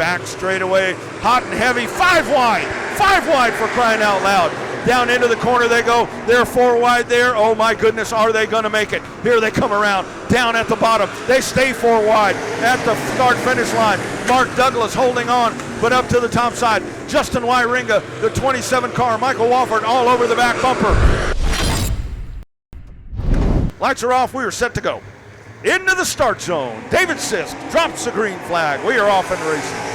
back straightaway, hot and heavy, 5 wide for crying out loud. Down into the corner they go. They're 4 wide there. Oh my goodness, are they going to make it? Here they come around. Down at the bottom. They stay 4 wide at the start finish line. Mark Douglas holding on, but up to the top side. Justin Wyringa, the 27 car. Michael Wofford all over the back bumper. Lights are off. We are set to go. Into the start zone. David Sisk drops the green flag. We are off and racing.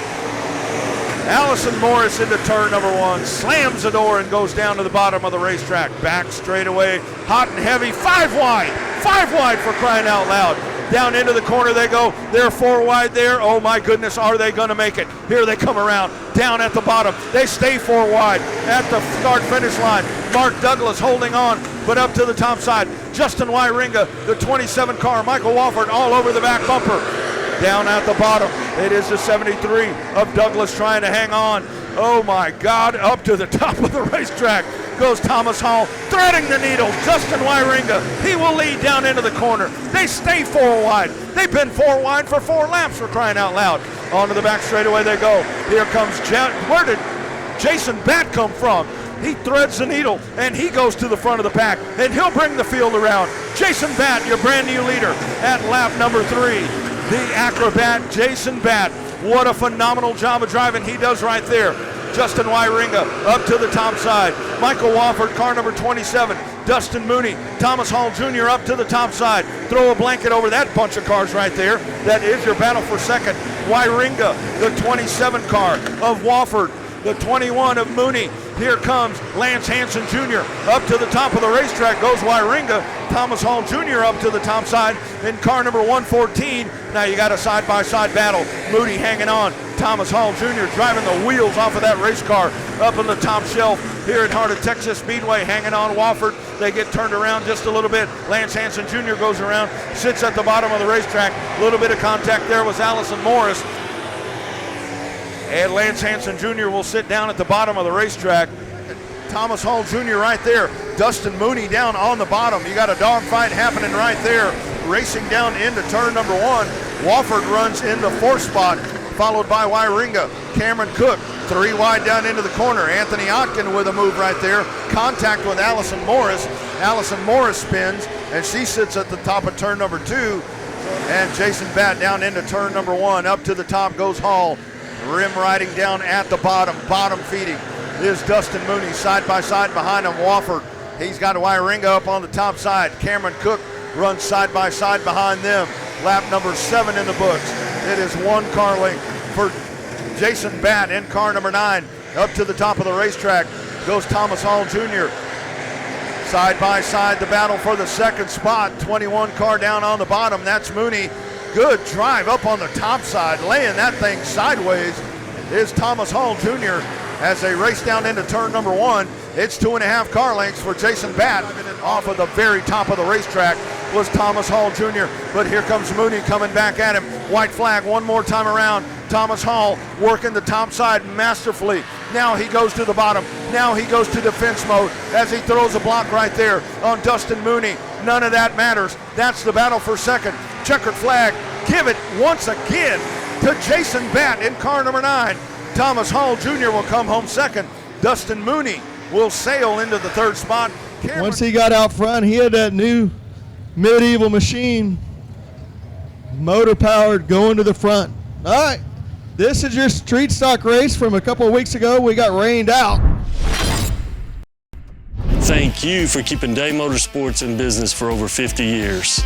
Allison Morris into turn number 1, slams the door and goes down to the bottom of the racetrack. Back straightaway, hot and heavy, 5 wide for crying out loud. Down into the corner they go. They're 4 wide there. Oh my goodness, are they going to make it? Here they come around. Down at the bottom. They stay 4 wide at the start finish line. Mark Douglas holding on, but up to the top side. Justin Wyringa, the 27 car. Michael Wofford all over the back bumper. Down at the bottom, it is the 73 of Douglas trying to hang on. Oh my God, up to the top of the racetrack goes Thomas Hall, threading the needle. Justin Wyringa, he will lead down into the corner. They stay 4 wide. They've been 4 wide for 4 laps for crying out loud. Onto the back straightaway they go. Here comes, where did Jason Batt come from? He threads the needle and he goes to the front of the pack and he'll bring the field around. Jason Batt, your brand new leader at lap number 3. The acrobat, Jason Batt. What a phenomenal job of driving he does right there. Justin Wyringa up to the top side. Michael Wofford, car number 27. Dustin Mooney, Thomas Hall Jr. up to the top side. Throw a blanket over that bunch of cars right there. That is your battle for second. Wyringa, the 27 car of Wofford. The 21 of Mooney. Here comes Lance Hansen Jr. Up to the top of the racetrack goes Wyringa. Thomas Hall Jr. up to the top side in car number 114. Now you got a side-by-side battle. Mooney hanging on. Thomas Hall Jr. driving the wheels off of that race car up on the top shelf here at heart of Texas Speedway, hanging on Wofford. They get turned around just a little bit. Lance Hansen Jr. goes around, sits at the bottom of the racetrack. A little bit of contact there was Allison Morris. And Lance Hansen Jr. will sit down at the bottom of the racetrack. Thomas Hall Jr. right there. Dustin Mooney down on the bottom. You got a dogfight happening right there. Racing down into turn number 1. Wofford runs in the 4th spot, followed by Wyringa. Cameron Cook, 3 wide down into the corner. Anthony Otkin with a move right there. Contact with Allison Morris. Allison Morris spins, and she sits at the top of turn number 2. And Jason Batt down into turn number 1. Up to the top goes Hall. Rim riding down at the bottom feeding is Dustin Mooney, side by side behind him, Wofford. He's got Wyringa up on the top side. Cameron Cook runs side by side behind them. Lap number 7 in the books. It is 1 car length for Jason Batt in car number 9. Up to the top of the racetrack goes Thomas Hall Jr. Side by side the battle for the 2nd spot. 21 car down on the bottom. That's Mooney. Good drive up on the top side, laying that thing sideways is Thomas Hall Jr. as they race down into turn number 1. It's 2.5 car lengths for Jason Batt. Off of the very top of the racetrack was Thomas Hall Jr. But here comes Mooney coming back at him. White flag one more time around. Thomas Hall working the top side masterfully. Now he goes to the bottom. Now he goes to defense mode as he throws a block right there on Dustin Mooney. None of that matters. That's the battle for second. Checkered flag. Give it once again to Jason Batt in car number 9. Thomas Hall Jr. will come home second. Dustin Mooney will sail into the 3rd spot. Once he got out front, he had that new medieval machine, motor powered, going to the front. All right, this is your street stock race from a couple of weeks ago. We got rained out. Thank you for keeping Day Motorsports in business for over 50 years.